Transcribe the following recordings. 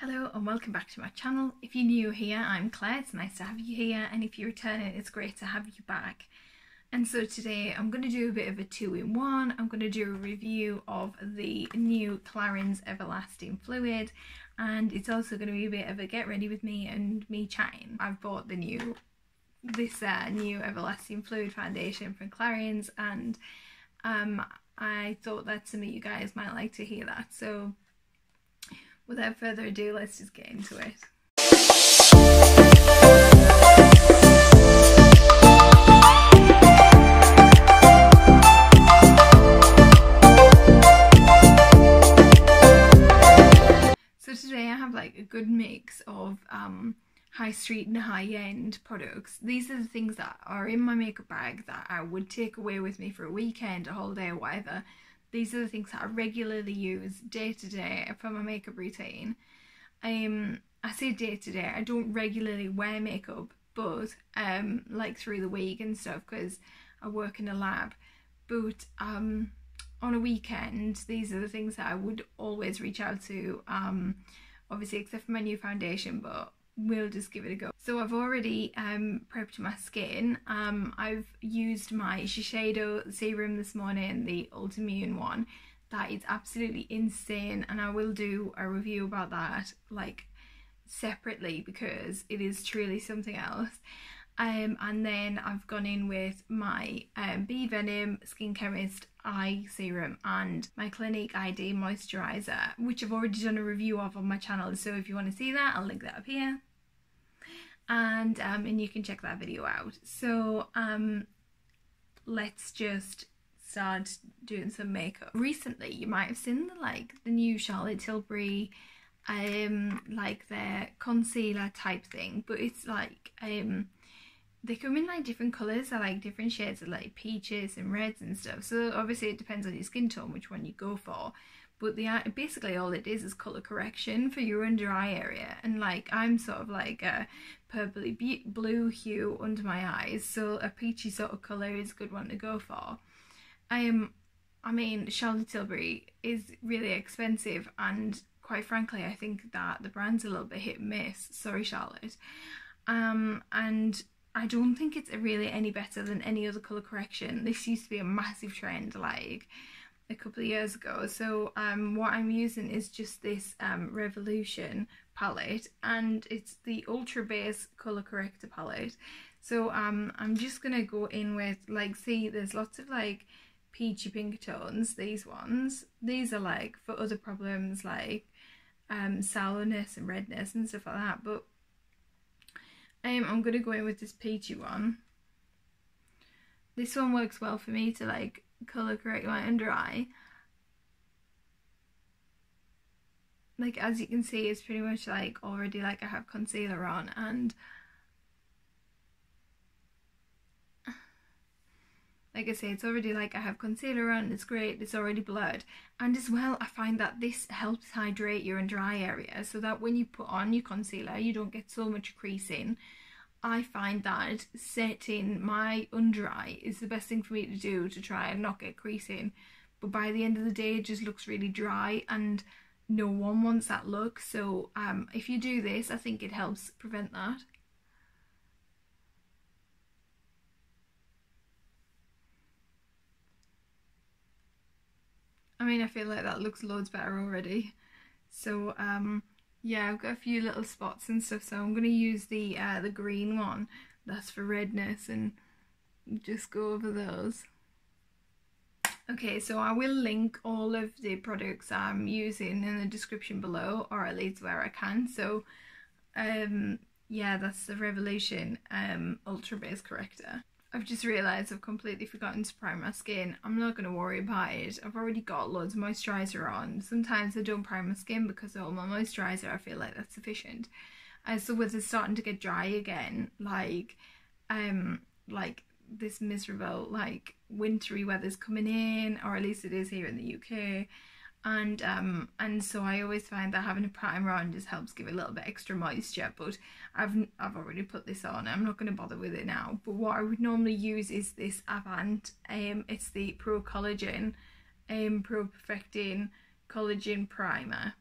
Hello and welcome back to my channel. If you're new here, I'm Claire, it's nice to have you here, and if you're returning, it's great to have you back. And so today I'm going to do a bit of a two-in-one. I'm going to do a review of the new Clarins Everlasting Fluid, and it's also going to be a bit of a get ready with me and me chatting. I've bought this new Everlasting Fluid foundation from Clarins, and I thought that some of you guys might like to hear that. So without further ado, let's just get into it. So today I have like a good mix of high street and high end products. These are the things that are in my makeup bag that I would take away with me for a weekend, a holiday or whatever. These are the things that I regularly use day to day for my makeup routine. I say day to day, I don't regularly wear makeup, but like through the week and stuff, because I work in a lab. But on a weekend, these are the things that I would always reach out to, obviously except for my new foundation, but we'll just give it a go. So I've already prepped my skin. I've used my Shiseido serum this morning, the Ultimune one. That is absolutely insane, and I will do a review about that like separately because it is truly something else. And then I've gone in with my Bee Venom Skin Chemist Eye Serum and my Clinique ID Moisturiser, which I've already done a review of on my channel. So if you want to see that, I'll link that up here. And you can check that video out. So let's just start doing some makeup. Recently you might have seen the new Charlotte Tilbury like their concealer type thing, but it's like they come in like different colours. I like different shades of like peaches and reds and stuff, so obviously it depends on your skin tone which one you go for. But basically all it is colour correction for your under eye area, and like I'm sort of like a purpley blue hue under my eyes, so a peachy sort of colour is a good one to go for. I mean, Charlotte Tilbury is really expensive, and quite frankly I think that the brand's a little bit hit and miss. Sorry Charlotte. And I don't think it's really any better than any other colour correction. This used to be a massive trend like a couple of years ago. So what I'm using is just this Revolution palette, and it's the Ultra Base Colour Corrector palette. So I'm just gonna go in with see, there's lots of like peachy pink tones. These ones, these are like for other problems like sourness and redness and stuff like that, but I'm gonna go in with this peachy one. This one works well for me to like colour correct my under eye. Like as you can see, it's pretty much like already like I have concealer on, and like I say, it's already like I have concealer on. It's great, it's already blurred. And as well, I find that this helps hydrate your under eye area, so that when you put on your concealer you don't get so much creasing. I find that setting my under eye is the best thing for me to do to try and not get creasing. But by the end of the day it just looks really dry, and no one wants that look. So if you do this, I think it helps prevent that. I mean, I feel like that looks loads better already. So yeah, I've got a few little spots and stuff, so I'm going to use the green one that's for redness and just go over those. Okay, so I will link all of the products I'm using in the description below, or at least where I can. So yeah, that's the Revolution Ultra Base Corrector. I've just realised I've completely forgotten to prime my skin. I'm not going to worry about it. I've already got loads of moisturiser on. Sometimes I don't prime my skin because of all my moisturiser. I feel like that's sufficient. So with it starting to get dry again, like this miserable like wintry weather's coming in, or at least it is here in the UK. And so I always find that having a primer on just helps give it a little bit extra moisture, but I've already put this on. I'm not going to bother with it now. But what I would normally use is this Avant. It's the Pro Collagen Pro Perfecting Collagen Primer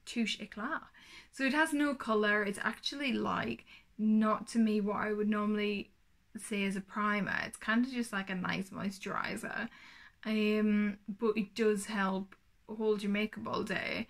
Touche Eclat. So it has no colour. It's actually like not to me what I would normally say as a primer. It's kind of just like a nice moisturiser, but it does help hold your makeup all day.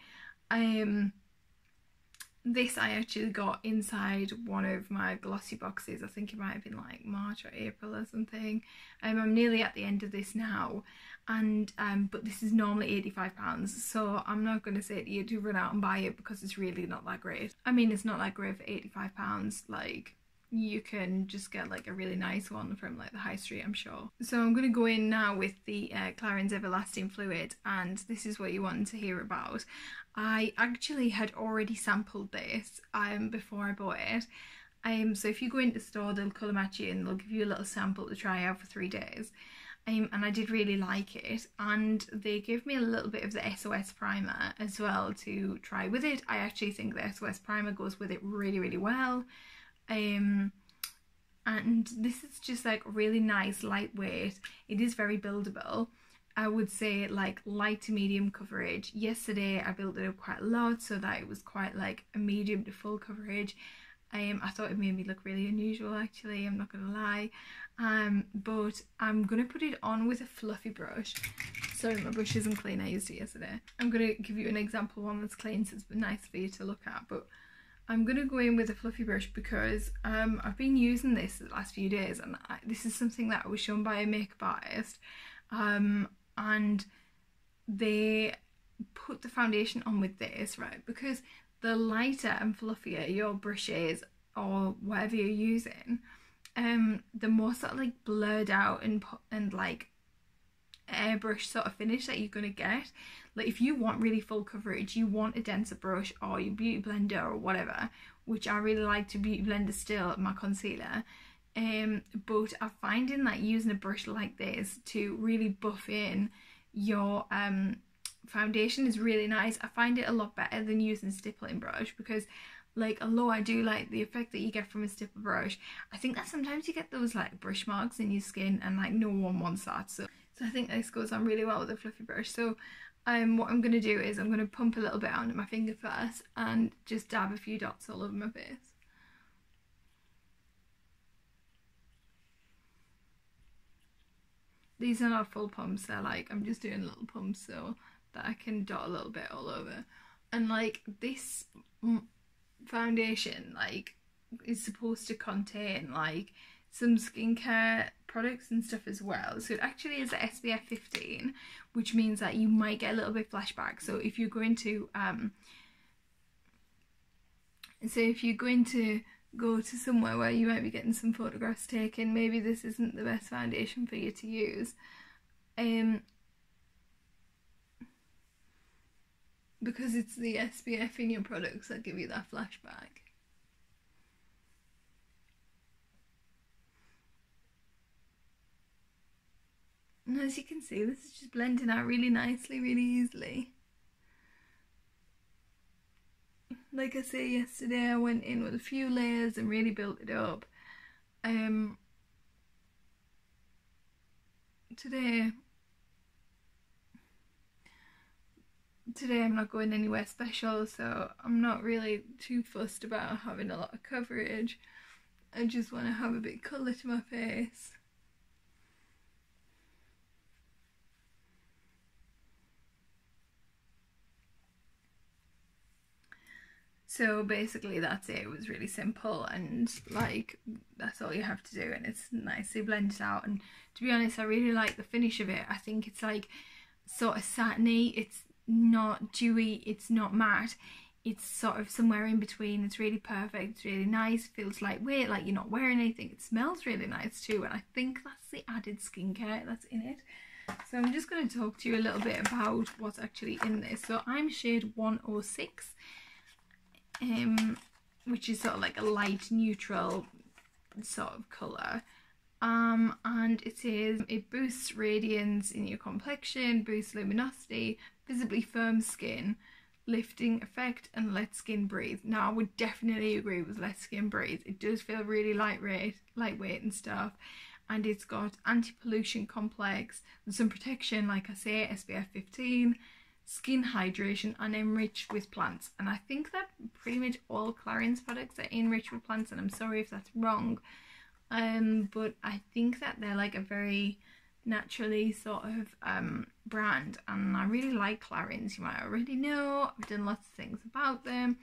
This I actually got inside one of my glossy boxes. I think it might have been like March or April or something. I'm nearly at the end of this now, and but this is normally £85, so I'm not going to say to you to run out and buy it because it's really not that great. I mean, it's not that great for £85. Like, you can just get like a really nice one from like the high street, I'm sure. So I'm going to go in now with the Clarins Everlasting Fluid, and this is what you wanted to hear about. I actually had already sampled this before I bought it. So if you go into the store, they'll colour match you and they'll give you a little sample to try out for 3 days. And I did really like it, and they gave me a little bit of the SOS primer as well to try with it. I actually think the SOS primer goes with it really, really well. And this is just like really nice, lightweight. It is very buildable. I would say like light to medium coverage. Yesterday I built it up quite a lot so that it was quite like a medium to full coverage. I thought it made me look really unusual, actually, I'm not gonna lie. But I'm gonna put it on with a fluffy brush. Sorry, my brush isn't clean, I used it yesterday. I'm gonna give you an example one that's clean so it's nice for you to look at, but I'm going to go in with a fluffy brush because I've been using this the last few days, and this is something that I was shown by a makeup artist, and they put the foundation on with this, right, because the lighter and fluffier your brush is, or whatever you're using, the more sort of like blurred out and like airbrush sort of finish that you're going to get. Like, if you want really full coverage, you want a denser brush or your beauty blender or whatever, which I really like to beauty blender still, my concealer, but I'm finding that using a brush like this to really buff in your foundation is really nice. I find it a lot better than using a stippling brush, because like, although I do like the effect that you get from a stipple brush, I think that sometimes you get those like brush marks in your skin, and like no one wants that. So I think this goes on really well with a fluffy brush. So what I'm going to do is I'm going to pump a little bit onto my finger first and just dab a few dots all over my face. These are not full pumps, they're like, I'm just doing little pumps so that I can dot a little bit all over. And like, this foundation like is supposed to contain like some skincare products and stuff as well. So it actually is a SPF15, which means that you might get a little bit flashback. So if you're going to go to somewhere where you might be getting some photographs taken, maybe this isn't the best foundation for you to use. Because it's the SPF in your products that give you that flashback. And as you can see, this is just blending out really nicely, really easily. Like I say, yesterday I went in with a few layers and really built it up. Today I'm not going anywhere special, so I'm not really too fussed about having a lot of coverage. I just want to have a bit of colour to my face. So basically that's it. It was really simple, and like, that's all you have to do, and it's nicely blended out. And to be honest, I really like the finish of it. I think it's like sort of satiny, it's not dewy, it's not matte, it's sort of somewhere in between. It's really perfect, it's really nice, feels lightweight, like you're not wearing anything. It smells really nice too, and I think that's the added skincare that's in it. So I'm just going to talk to you a little bit about what's actually in this. So I'm shade 106, which is sort of like a light neutral sort of colour. And it says it boosts radiance in your complexion, boosts luminosity, visibly firm skin, lifting effect, and let skin breathe. Now, I would definitely agree with let skin breathe. It does feel really lightweight and stuff, and it's got anti-pollution complex and some protection, like I say, SPF 15, skin hydration and enrich with plants. And I think that pretty much all Clarins products are enriched with plants, and I'm sorry if that's wrong, but I think that they're like a very naturally sort of brand, and I really like Clarins. You might already know, I've done lots of things about them.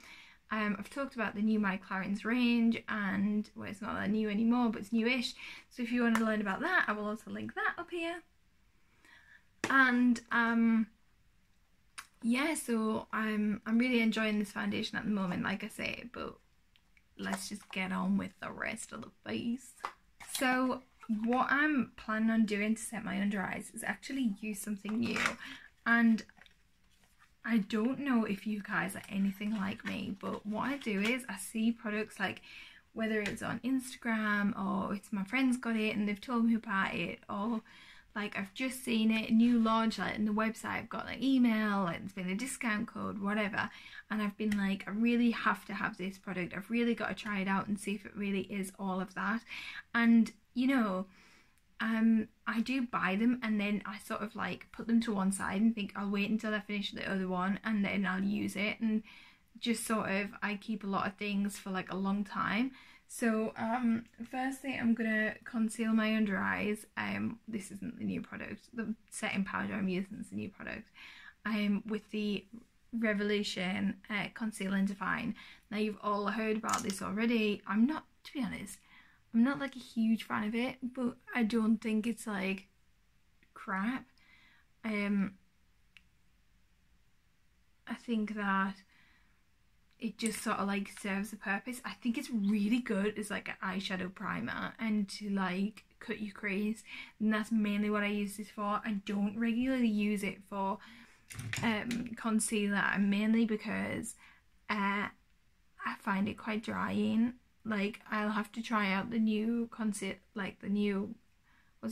I've talked about the new My Clarins range, and well, it's not that new anymore, but it's newish. So if you want to learn about that, I will also link that up here. And yeah, so I'm really enjoying this foundation at the moment, like I say, but let's just get on with the rest of the face. So what I'm planning on doing to set my under eyes is actually use something new, and I don't know if you guys are anything like me, but what I do is I see products, like whether it's on Instagram or it's my friends got it and they've told me about it, or like I've just seen it, new launch, like in the website, I've got an email, like there's been a discount code, whatever, and I've been like, I really have to have this product, I've really got to try it out and see if it really is all of that. And you know, I do buy them and then I sort of like put them to one side and think I'll wait until I finish the other one and then I'll use it, and just sort of I keep a lot of things for like a long time. So firstly I'm gonna conceal my under eyes. This isn't the new product, the setting powder I'm using is the new product, with the Revolution Conceal and Define. Now you've all heard about this already. I'm not, to be honest, I'm not like a huge fan of it, but I don't think it's like crap. I think that it just sort of like serves a purpose. I think it's really good as like an eyeshadow primer and to like cut your crease, and that's mainly what I use this for. I don't regularly use it for concealer, and mainly because I find it quite drying. Like I'll have to try out the new what's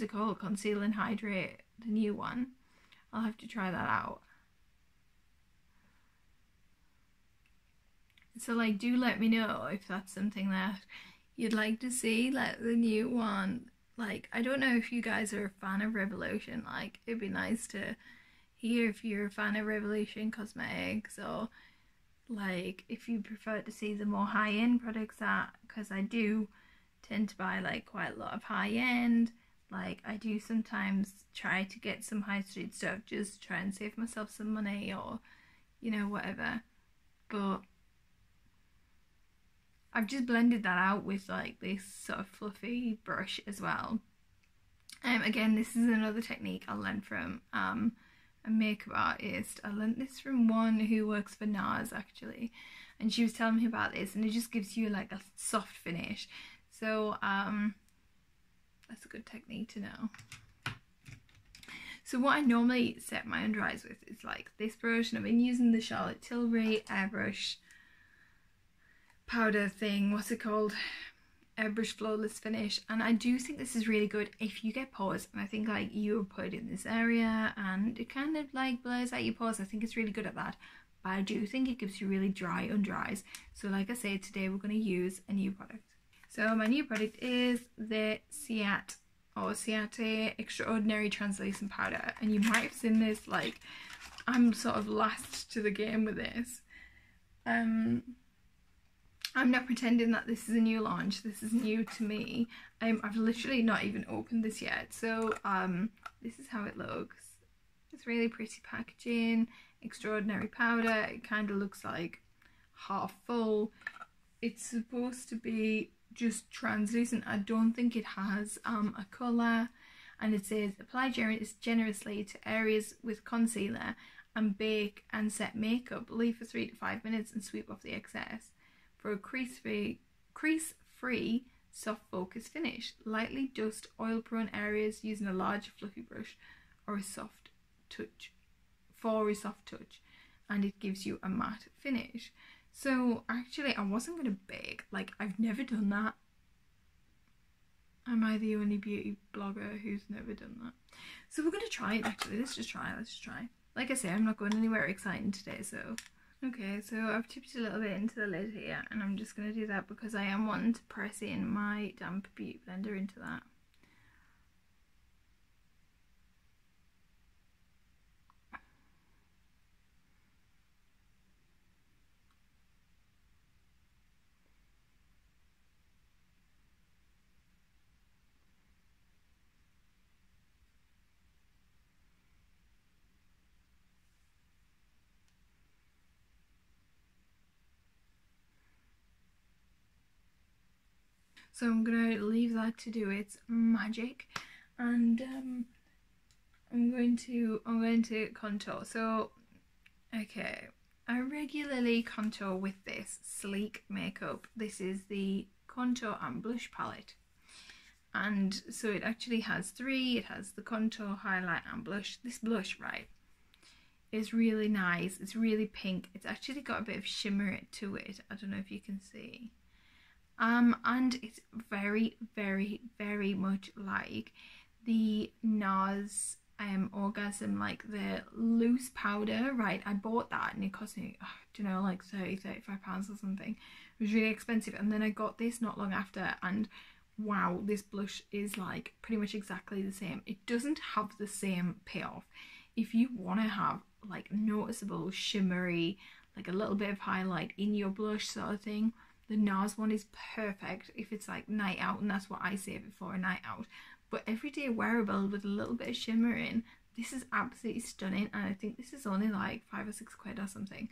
it called, Conceal and Hydrate, the new one. I'll have to try that out. So like do let me know if that's something that you'd like to see, like the new one. Like I don't know if you guys are a fan of Revolution, like it'd be nice to hear if you're a fan of Revolution Cosmetics, or like if you prefer to see the more high-end products, that because I do tend to buy like quite a lot of high-end. Like I do sometimes try to get some high street stuff just to try and save myself some money, or you know, whatever. But I've just blended that out with like this sort of fluffy brush as well. Again, this is another technique I learned from a makeup artist. I learned this from one who works for NARS actually, and she was telling me about this, and it just gives you like a soft finish. So that's a good technique to know. So what I normally set my under eyes with is like this brush, and I've been using the Charlotte Tilbury airbrush powder thing, what's it called, airbrush flawless finish. And I do think this is really good if you get pores, and I think like you put it in this area and it kind of like blurs out your pores. I think it's really good at that, but I do think it gives you really dry under eyes. So like I said, today we're going to use a new product. So my new product is the Ciate Extraordinary Translucent Powder, and you might have seen this, like I'm sort of last to the game with this. I'm not pretending that this is a new launch, this is new to me. I've literally not even opened this yet. So this is how it looks. It's really pretty packaging, extraordinary powder. It kind of looks like half full. It's supposed to be just translucent. I don't think it has a colour, and it says apply generously to areas with concealer and bake and set makeup. Leave for 3 to 5 minutes and sweep off the excess for a crease-free, soft focus finish. Lightly dust oil-prone areas using a large fluffy brush or a soft touch, and it gives you a matte finish. So actually I wasn't going to bake, like I've never done that. Am I the only beauty blogger who's never done that? So we're going to try it actually. Let's just try. Like I say, I'm not going anywhere exciting today, so. Okay, so I've tipped a little bit into the lid here, and I'm just going to do that because I am wanting to press in my damp beauty blender into that. So I'm gonna leave that to do its magic, and I'm going to contour. So okay, I regularly contour with this Sleek makeup. This is the contour and blush palette, and so it actually has three. It has the contour, highlight and blush. This blush, right, is really nice. It's really pink. It's actually got a bit of shimmer to it. I don't know if you can see. And it's very, very, very much like the NARS Orgasm, like the loose powder, right? I bought that and it cost me, I don't know, like 35 pounds or something. It was really expensive, and then I got this not long after, and wow, this blush is like pretty much exactly the same. It doesn't have the same payoff. If you want to have like noticeable shimmery, like a little bit of highlight in your blush sort of thing, the NARS one is perfect if it's like night out, and that's what I save it for, a night out. But everyday wearable with a little bit of shimmer in, this is absolutely stunning, and I think this is only like 5 or 6 quid or something.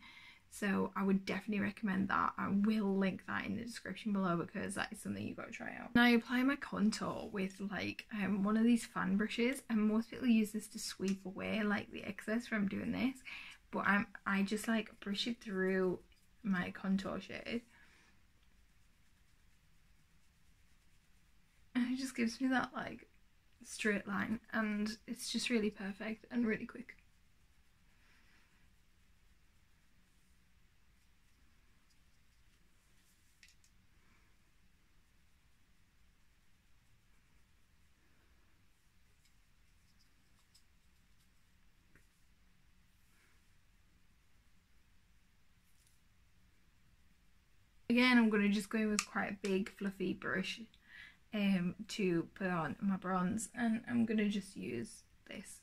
So I would definitely recommend that. I will link that in the description below because that is something you've got to try out. Now I apply my contour with like one of these fan brushes, and most people use this to sweep away like the excess from doing this, but I just like brush it through my contour shade. And it just gives me that like straight line, and it's just really perfect and really quick. Again, I'm going to just go in with quite a big fluffy brush to put on my bronze, and I'm going to just use this.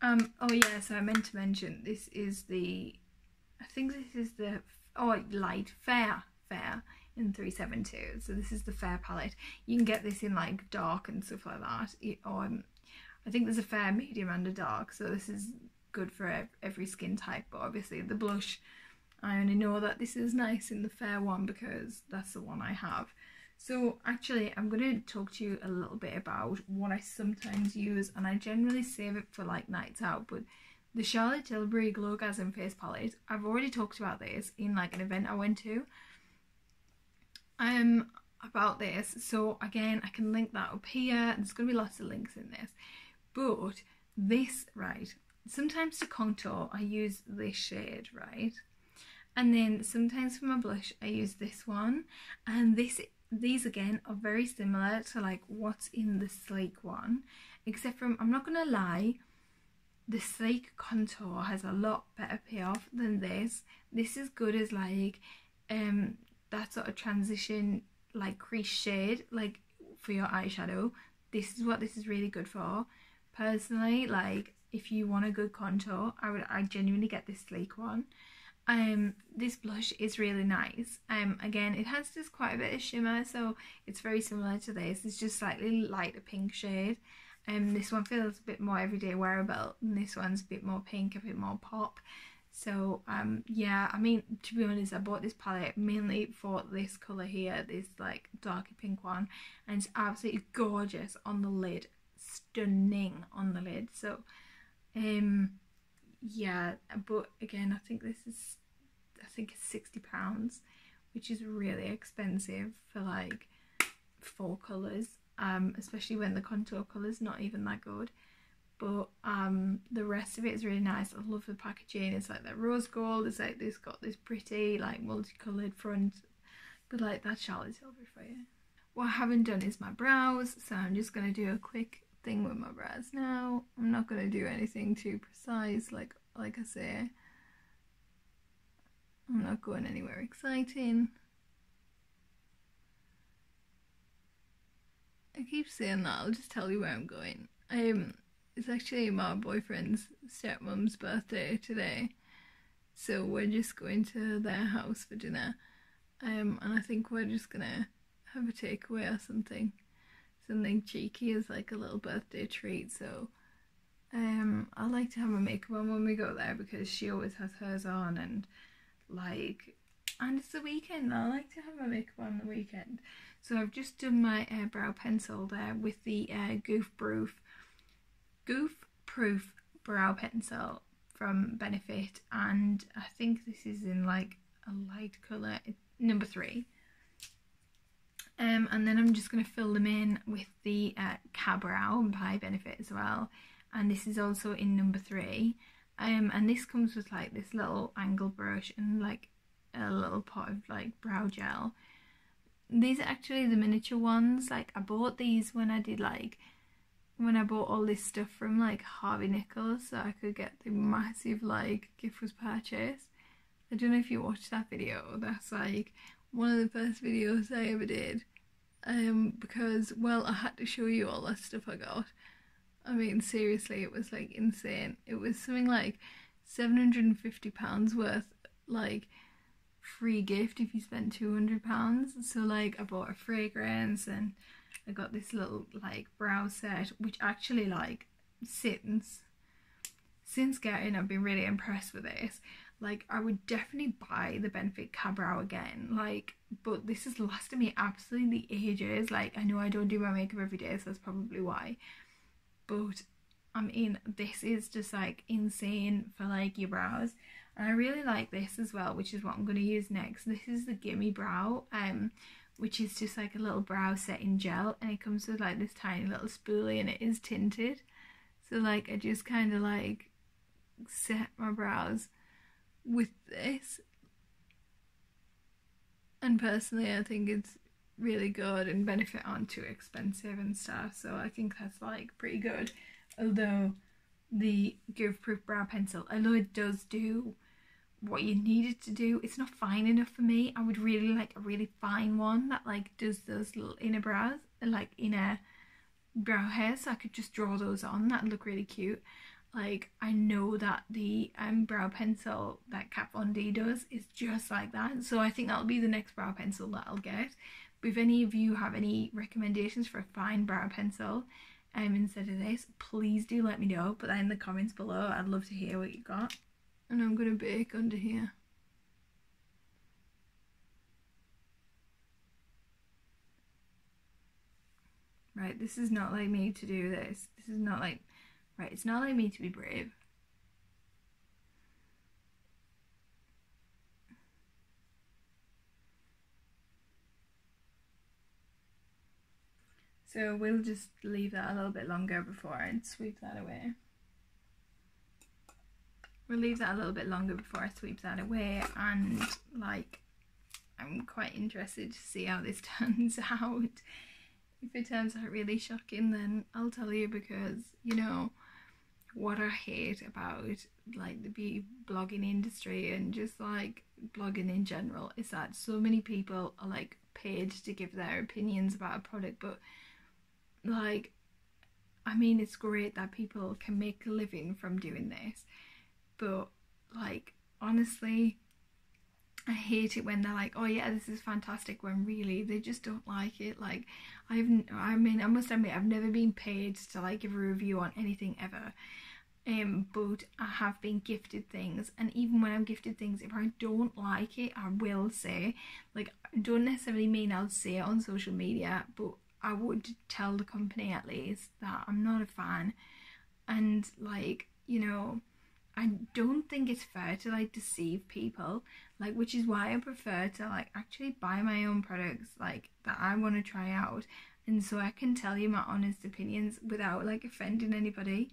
Oh yeah, so I meant to mention, this is the, I think this is the, light fair in 372. So this is the fair palette. You can get this in like dark and stuff like that, or I think there's a fair, medium and a dark, so this is good for every skin type. But obviously the blush, I only know that this is nice in the fair one because that's the one I have. So actually I'm going to talk to you a little bit about what I sometimes use, and I generally save it for like nights out. But the Charlotte Tilbury Glowgasm face palette, I've already talked about this in like an event I went to about this, so again I can link that up here. There's going to be lots of links in this. But this, right, sometimes to contour I use this shade, right, and then sometimes for my blush I use this one, and these again are very similar to like what's in the Sleek one, except for, I'm not gonna lie, the Sleek contour has a lot better payoff than this. This is good as like that sort of transition like crease shade, like for your eyeshadow. This is what this is really good for. Personally, like if you want a good contour, I genuinely get this Sleek one. This blush is really nice. Again, it has just quite a bit of shimmer, so it's very similar to this. It's just slightly lighter pink shade. This one feels a bit more everyday wearable, and this one's a bit more pink, a bit more pop. So yeah, I mean, to be honest, I bought this palette mainly for this colour here, this like darker pink one, and it's absolutely gorgeous on the lid, stunning on the lid. So yeah, but again, I think it's £60, which is really expensive for like 4 colours, especially when the contour colour's not even that good. But the rest of it is really nice. I love the packaging. It's like that rose gold. It's like this got this pretty like multicoloured front, but like that's Charlotte Tilbury for you. What I haven't done is my brows, so I'm just going to do a quick thing with my brows now. I'm not going to do anything too precise, like I say. I'm not going anywhere exciting. I keep saying that, I'll just tell you where I'm going. It's actually my boyfriend's stepmom's birthday today, so we're just going to their house for dinner, and I think we're just gonna have a takeaway or something. something cheeky as like a little birthday treat. So I like to have my makeup on when we go there because she always has hers on, and it's the weekend. I like to have my makeup on the weekend. So I've just done my brow pencil there with the Goof Proof brow pencil from Benefit, and I think this is in like a light colour, number 3. And then I'm just going to fill them in with the K-Brow by Benefit as well, and this is also in number 3. And this comes with like this little angle brush and like a little pot of like brow gel. These are actually the miniature ones. Like I bought these when I bought all this stuff from like Harvey Nichols, so I could get the massive like gift was purchase. I don't know if you watched that video. That's like one of the first videos I ever did, because, well, I had to show you all that stuff I got. I mean, seriously, it was like insane. It was something like £750 worth, like free gift if you spent £200. So like I bought a fragrance, and I got this little like brow set, which actually like since getting, I've been really impressed with this. Like I would definitely buy the Benefit K-Brow again, like, but this has lasted me absolutely ages. Like I know I don't do my makeup every day, so that's probably why, but I mean this is just like insane for like your brows. And I really like this as well, which is what I'm going to use next. This is the Gimme Brow, which is just like a little brow setting gel, and it comes with like this tiny little spoolie, and it is tinted. So like I just kind of like set my brows with this, and personally I think it's really good, and Benefit aren't too expensive and stuff, so I think that's like pretty good. Although the Goof Proof brow pencil, although it does do what you need it to do, it's not fine enough for me. I would really like a really fine one that like does those little inner brows, like inner brow hairs, so I could just draw those on. That'd look really cute. Like I know that the brow pencil that Kat Von D does is just like that, so I think that'll be the next brow pencil that I'll get. But if any of you have any recommendations for a fine brow pencil instead of this, please do let me know. Put that in the comments below. I'd love to hear what you got. And I'm gonna bake under here. Right, this is not like me to do this. This is not like, right, it's not like me to be brave. So we'll just leave that a little bit longer before I sweep that away. We'll leave that a little bit longer before I sweep that away, and like I'm quite interested to see how this turns out. If it turns out really shocking, then I'll tell you, because you know what I hate about like the beauty blogging industry and just like blogging in general is that so many people are like paid to give their opinions about a product, but like I mean it's great that people can make a living from doing this, but like honestly I hate it when they're like, oh yeah, this is fantastic, when really they just don't like it. Like I must admit I've never been paid to like give a review on anything ever, but I have been gifted things, and even when I'm gifted things, if I don't like it, I will say, like, I don't necessarily mean I'll say it on social media, but I would tell the company at least that I'm not a fan. And like, you know, I don't think it's fair to like deceive people, like, which is why I prefer to like actually buy my own products like that I want to try out, and so I can tell you my honest opinions without like offending anybody.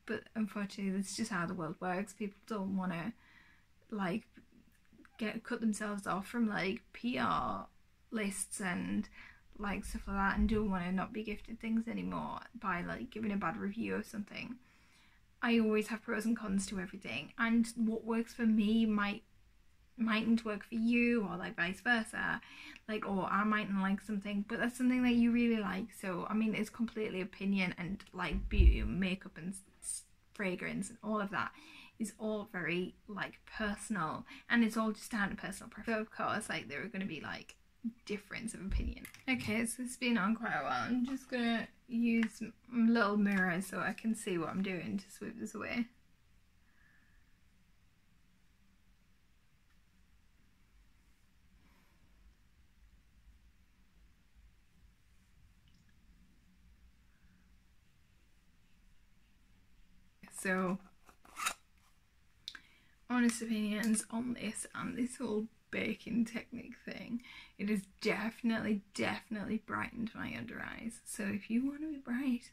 But unfortunately that's just how the world works. People don't want to like cut themselves off from like PR lists and like stuff like that, and don't want to not be gifted things anymore by like giving a bad review of something. I always have pros and cons to everything, and what works for me mightn't work for you, or like vice versa, like, or I mightn't like something but that's something that you really like. So I mean it's completely opinion, and like beauty and makeup and fragrance and all of that is all very like personal, and it's all just down to personal preference. So of course like there are going to be like difference of opinion. Okay, so it's been on quite a while. I'm just gonna use a little mirror so I can see what I'm doing to sweep this away. So, honest opinions on this and this whole baking technique thing. It has definitely brightened my under eyes. So if you want to be bright,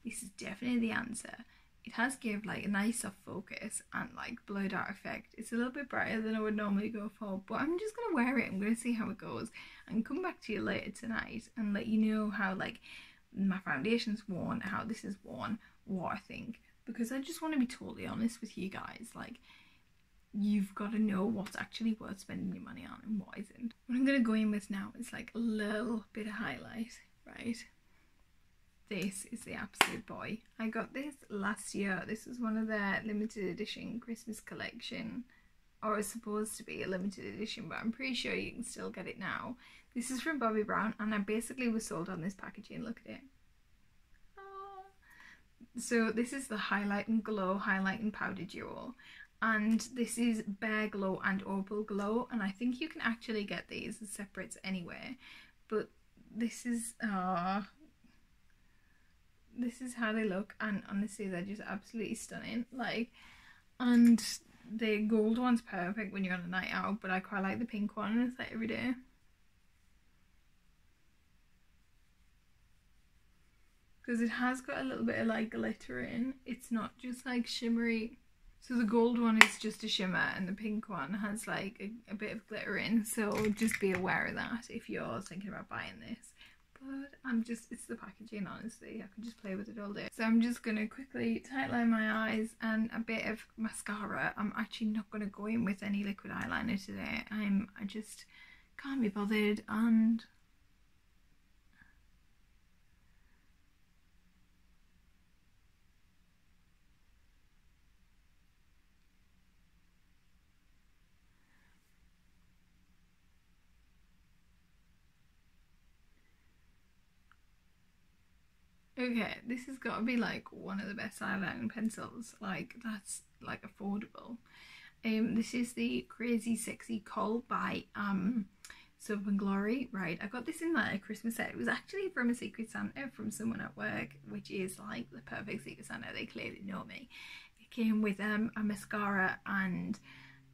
this is definitely the answer. It has give like a nice soft focus and like blurred out effect. It's a little bit brighter than I would normally go for, but I'm just gonna wear it. I'm gonna see how it goes and come back to you later tonight and let you know how like my foundation's worn, how this is worn, what I think. Because I just want to be totally honest with you guys. Like, you've got to know what's actually worth spending your money on and what isn't. What I'm going to go in with now is like a little bit of highlight, right? This is the absolute boy. I got this last year. This was one of their limited edition Christmas collection. Or it's supposed to be a limited edition, but I'm pretty sure you can still get it now. This is from Bobbi Brown, and I basically was sold on this packaging. Look at it. So this is the Highlight and Glow Highlight and Powder Duo, and this is Bare Glow and Opal Glow, and I think you can actually get these as separates anyway, but this is how they look, and honestly they're just absolutely stunning. Like, and the gold one's perfect when you're on a night out, but I quite like the pink one, it's like every day. Because it has got a little bit of like glitter in. It's not just like shimmery. So the gold one is just a shimmer and the pink one has like a bit of glitter in. So just be aware of that if you're thinking about buying this. But it's the packaging, honestly. I could just play with it all day. So I'm just going to quickly tightline my eyes and a bit of mascara. I'm actually not going to go in with any liquid eyeliner today. I just can't be bothered, and okay, this has got to be like one of the best eyeliner pencils. Like, that's like affordable. This is the Crazy Sexy Kohl by Soap and Glory. Right, I got this in like a Christmas set. It was actually from a Secret Santa from someone at work, which is like the perfect Secret Santa. They clearly know me. It came with a mascara and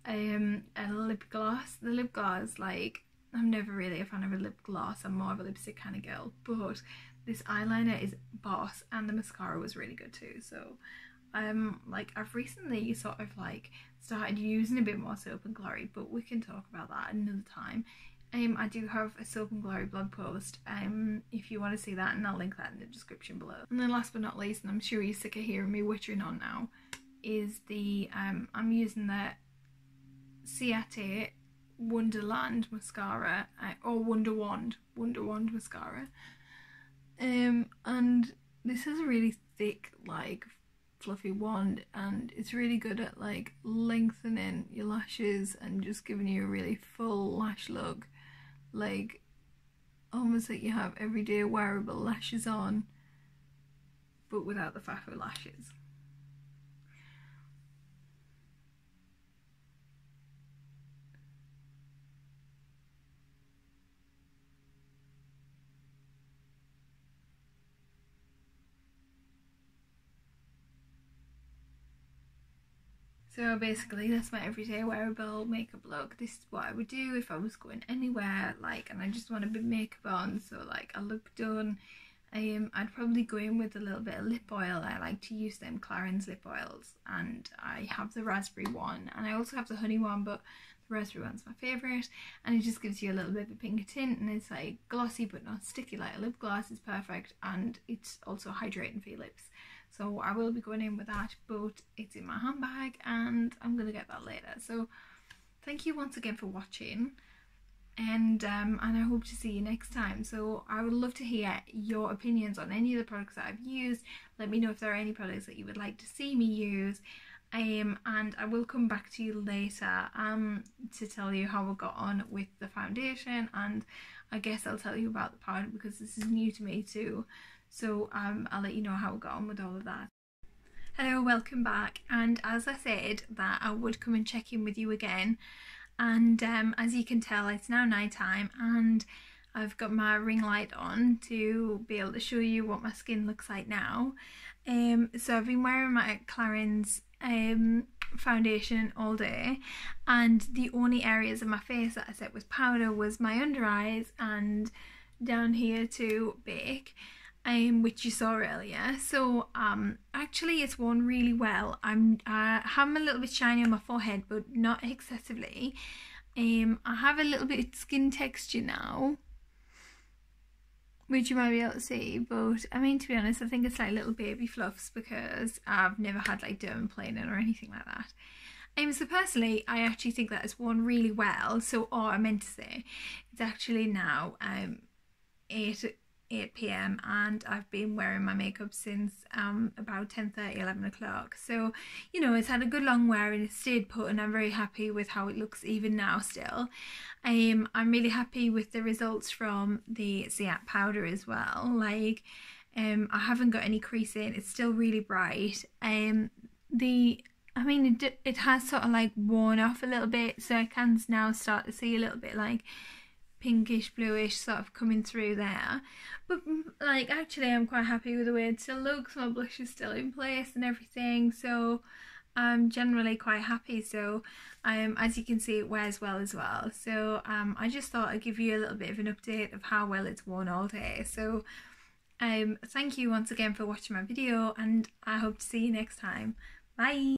a lip gloss. The lip gloss, like, I'm never really a fan of a lip gloss. I'm more of a lipstick kind of girl, but this eyeliner is boss, and the mascara was really good too. So like, I've recently sort of like started using a bit more Soap and Glory, but we can talk about that another time. I do have a Soap and Glory blog post if you want to see that, and I'll link that in the description below. And then last but not least, and I'm sure you're sick of hearing me wittering on now, is the I'm using the Ciate Wonderland mascara, or Wonder Wand mascara. And this is a really thick, like, fluffy wand, and it's really good at like lengthening your lashes and just giving you a really full lash look, like almost like you have everyday wearable lashes on, but without the faffo lashes. So basically that's my everyday wearable makeup look. This is what I would do if I was going anywhere, like, and I just want a bit of makeup on, so like I look done. I'd probably go in with a little bit of lip oil. I like to use them Clarins lip oils, and I have the raspberry one, and I also have the honey one, but the raspberry one's my favourite, and it just gives you a little bit of a pinker tint, and it's like glossy but not sticky like a lip gloss. Is perfect, and it's also hydrating for your lips. So I will be going in with that, but it's in my handbag and I'm going to get that later. So thank you once again for watching, and I hope to see you next time. So I would love to hear your opinions on any of the products that I've used. Let me know if there are any products that you would like to see me use, and I will come back to you later to tell you how I got on with the foundation, and I guess I'll tell you about the powder because this is new to me too, so I'll let you know how I got on with all of that. Hello, welcome back, and as I said that I would come and check in with you again, and as you can tell it's now night time and I've got my ring light on to be able to show you what my skin looks like now. So I've been wearing my Clarins foundation all day, and the only areas of my face that I set with powder was my under eyes and down here to bake, which you saw earlier. So actually it's worn really well. I'm a little bit shiny on my forehead, but not excessively. I have a little bit of skin texture now, which you might be able to see, but I mean, to be honest, I think it's like little baby fluffs because I've never had like dermaplaning or anything like that. So personally, I actually think that it's worn really well. So, I meant to say, it's actually now 8 p.m. and I've been wearing my makeup since about 10:30, 11 o'clock. So, you know, it's had a good long wear and it stayed put, and I'm very happy with how it looks even now still. I'm really happy with the results from the Ciat powder as well. Like, I haven't got any creasing. It's still really bright. It has sort of like worn off a little bit, so I can now start to see a little bit like pinkish bluish sort of coming through there, but like actually I'm quite happy with the way it still looks. My blush is still in place and everything, so I'm generally quite happy. So as you can see, it wears well as well. So I just thought I'd give you a little bit of an update of how well it's worn all day. So thank you once again for watching my video, and I hope to see you next time. Bye.